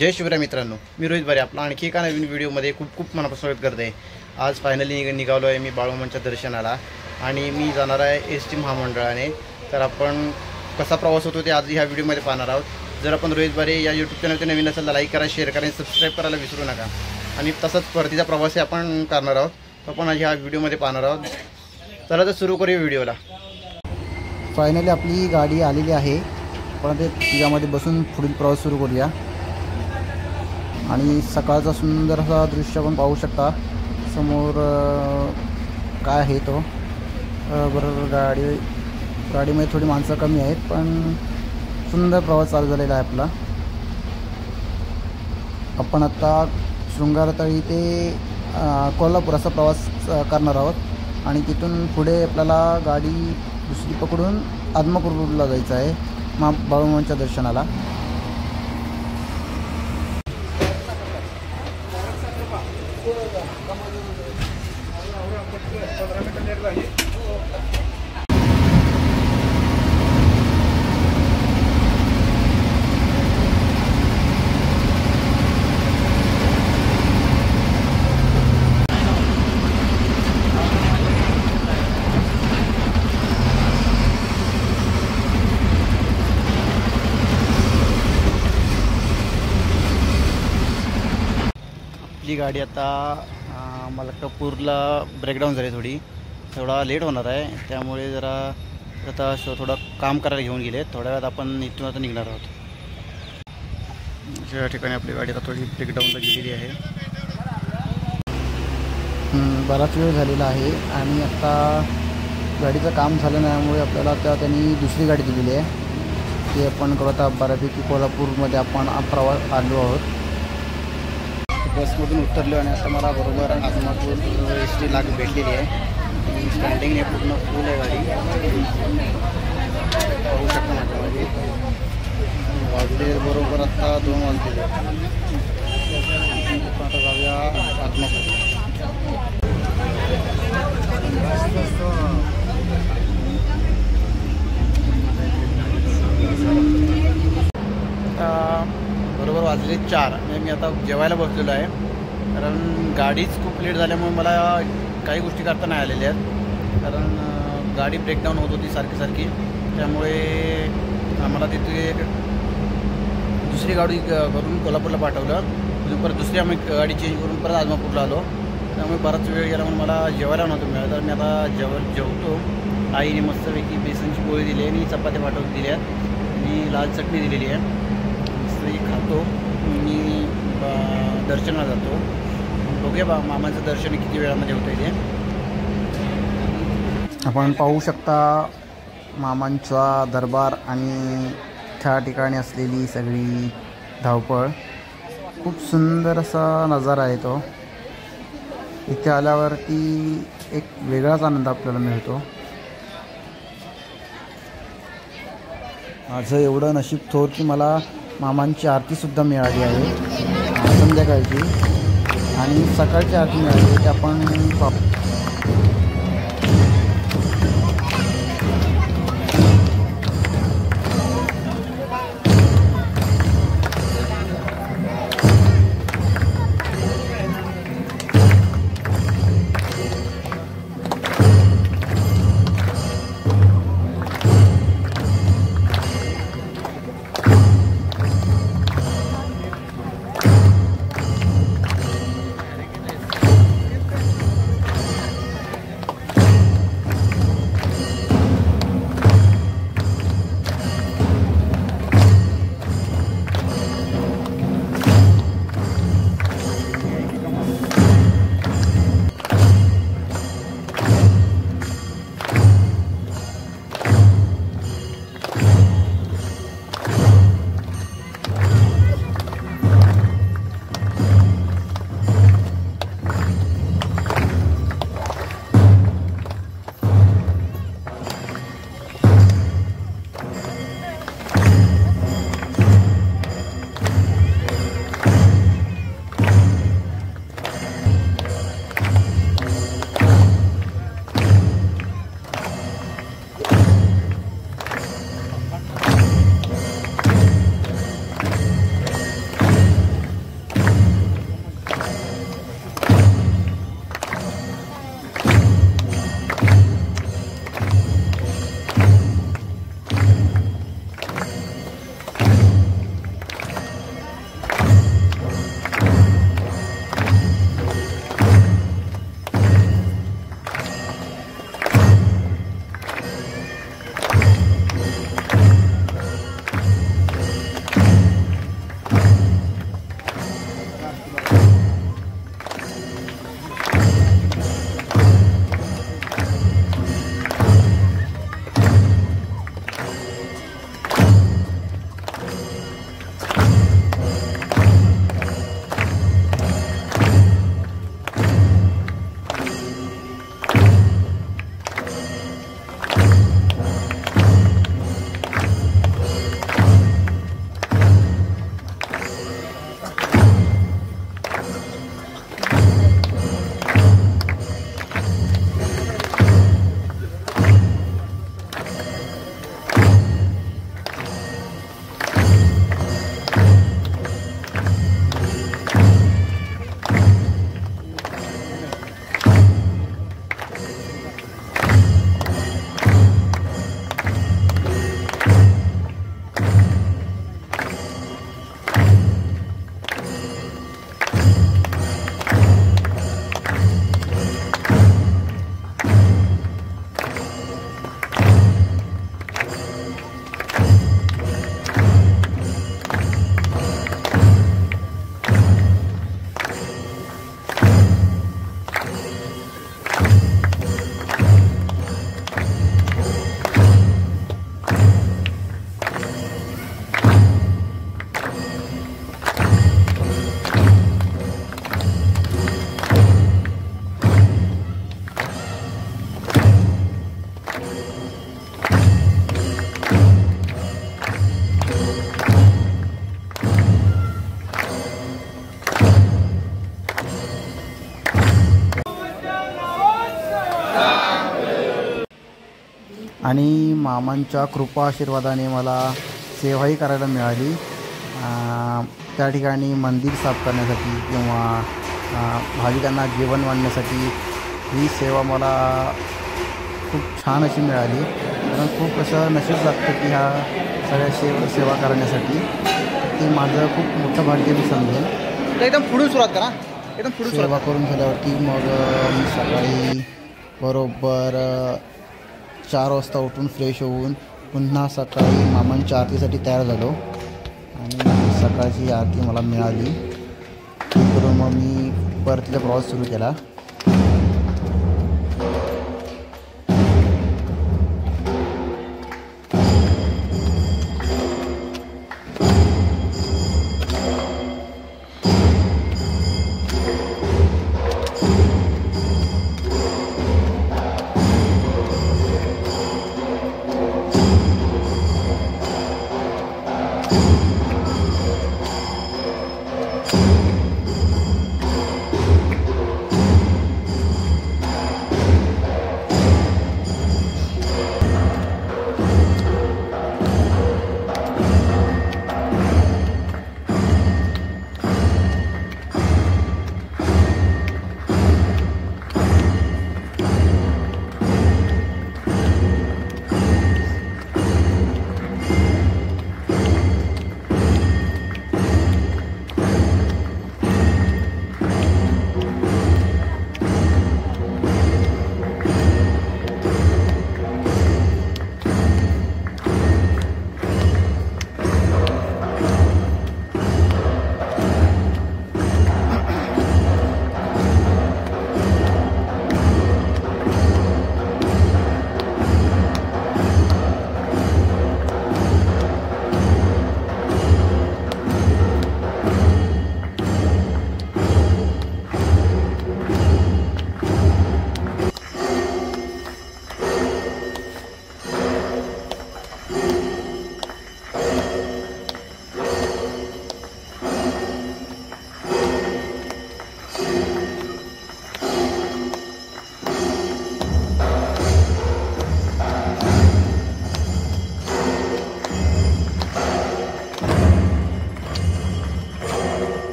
जय शिवराय मित्रांनो, मी रोहित बरे आपला आणखी एका नवीन व्हिडिओमध्ये खूप खूप मनापासून स्वागत करते. आज फायनली निघालो आहे मी बाळूमामांच्या दर्शनाला आणि मी जाणार आहे एस टी महामंडळाने. तर आपण कसा प्रवास होतो ते आज ह्या व्हिडिओमध्ये पाहणार आहोत. जर आपण रोहित बरे या यूट्यूब चॅनलचे नवीन असेल तर लाईक करा, शेअर करा आणि सबस्क्राईब करायला विसरू नका. आणि तसंच परतीचा प्रवास आपण करणार आहोत, तो पण आज ह्या व्हिडिओमध्ये पाहणार आहोत. चला तर सुरू करूया व्हिडिओला. फायनली आपली गाडी आलेली आहे, पण ते तिच्यामध्ये बसून पुढील प्रवास सुरू करूया. आणि सकाळचा सुंदर असा दृश्य पण पाहू शकता समोर. काय आहे तो बरोबर गाडीमध्ये थोडी माणसं कमी आहेत, पण सुंदर प्रवास चालू झालेला आहे आपला. आपण आता शृंगारतळी ते कोल्हापूर असा प्रवास करणार आहोत आणि तिथून पुढे आपल्याला गाडी दुसरी पकडून आदमापूरला जायचं आहे बाळूमामांच्या दर्शनाला. आपली गाडी आता मलकापूरला ब्रेकडाऊन झाली, थोडा लेट होणार आहे. त्यामुळे जरा आता थोडं काम करायला घेऊन गेले. थोड्या वेळात आपण इथून आता निघणार आहोत. अशा ठिकाणी आपली गाडी आता थोडी ब्रेकडाऊनला गेलेली आहे. बराच वेळ झालेला आहे आणि आता गाडीचं काम झालं त्यामुळे आपल्याला आता त्यांनी दुसरी गाडी दिलेली आहे. ती आपण आता बऱ्यापैकी कोल्हापूरमध्ये आपण प्रवास आलो आहोत. बसमधून उतरलो आणि आता मला बरोबर आदमापूर एस टी लाग भेटलेली आहे. स्टँडिंगने पूर्ण फुल आहे गाडी, पाहू शकता माझ्यामध्ये. वाजले बरोबर आत्ता 2 वाजलेले. आता जाऊया आदमापूर. बरोबर वाजले 4 आणि मी आता जेवायला बसलेलो आहे. कारण गाडीच खूप लेट झाल्यामुळे मला काही गोष्टी करता नाही आलेल्या आहेत. कारण गाडी ब्रेकडाऊन होत होती सारखी. त्यामुळे आम्हाला तिथे दुसरी गाडी करून कोल्हापूरला पाठवलं. परत दुसरी आम्ही गाडी चेंज करून परत आदमापूरला आलो. त्यामुळे बराच वेळ गेला म्हणून मला जेवायला नव्हतं मिळालं. तर मी आता जेवतो. आईने मस्तपैकी बेसनची पोळी दिली आणि चपात्या पाठवून दिल्या आणि लाल चटणी दिलेली आहे. खातो आणि दर्शनाला जातो. बघूया मामाचं दर्शन किती वेळामध्ये होतं इथे. आपण पाहू शकता मामांचा दरबार आणि त्या ठिकाणी असलेली सगळी धावपळ. खूप सुंदर असा नजारा आहे तो. इथे आल्यावरती एक वेगळाच आनंद आपल्याला मिळतो. माझं एवढं नशीब थोर की मला मामांची आरतीसुद्धा मिळाली आहे संध्याकाळची, आणि सकाळची आरती मिळाली ते आपण पाहू. आणि मामांच्या कृपा आशीर्वादाने मला सेवाही करायला मिळाली. त्या ठिकाणी मंदिर साफ करण्यासाठी किंवा भाविकांना जेवण वाढण्यासाठी ही सेवा मला खूप छान अशी मिळाली. कारण खूप असं नशीब लागतं की ह्या सगळ्या सेवा करण्यासाठी. ते माझं खूप मोठं भाग्य मी समजेन. एकदम पुढून सुरुवात करा, एकदम पुढून सेवा करून झाल्यावरती मग मी सकाळी बरोबर 4 वाजता उठून फ्रेश होऊन पुन्हा सकाळी मामांच्या आरतीसाठी तयार झालो आणि सकाळची आरती मला मिळाली. करून मग मी परतीचा प्रवास सुरू केला.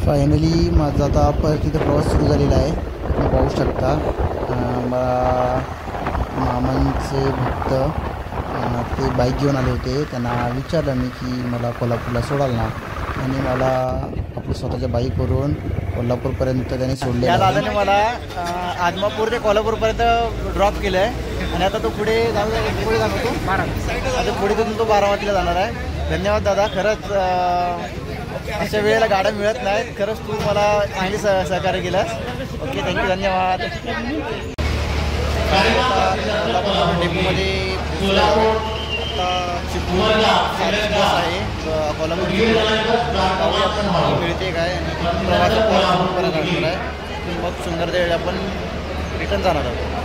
फायनली माझा आता परतीचा प्रवास सुरू झालेला आहे. तुम्ही पाहू शकता. मला मामांचे भक्त ते बाईक घेऊन आले होते. त्यांना विचारलं मी की मला कोल्हापूरला सोडाल ना, आणि मला आपल्या स्वतःच्या बाईकवरून कोल्हापूरपर्यंत त्यांनी सोडले. या दादाने मला आदमापूर ते कोल्हापूरपर्यंत ड्रॉप केलं आहे आणि आता तो पुढे जाणवतो आता पुढे तिथून तो बारामतीला जाणार आहे. धन्यवाद दादा, खरंच अशा वेळेला गाड्या मिळत नाहीत. खरंच तू मला चांगली सहकार्य केलंस. ओके, थँक्यू, धन्यवाद. डेपोमध्ये आता चिपळूण आहे कोल्हापूर आपण मिळते काय आणि प्रवास आहे. मग सुंदर देवी आपण रिटर्न जाणार आहोत.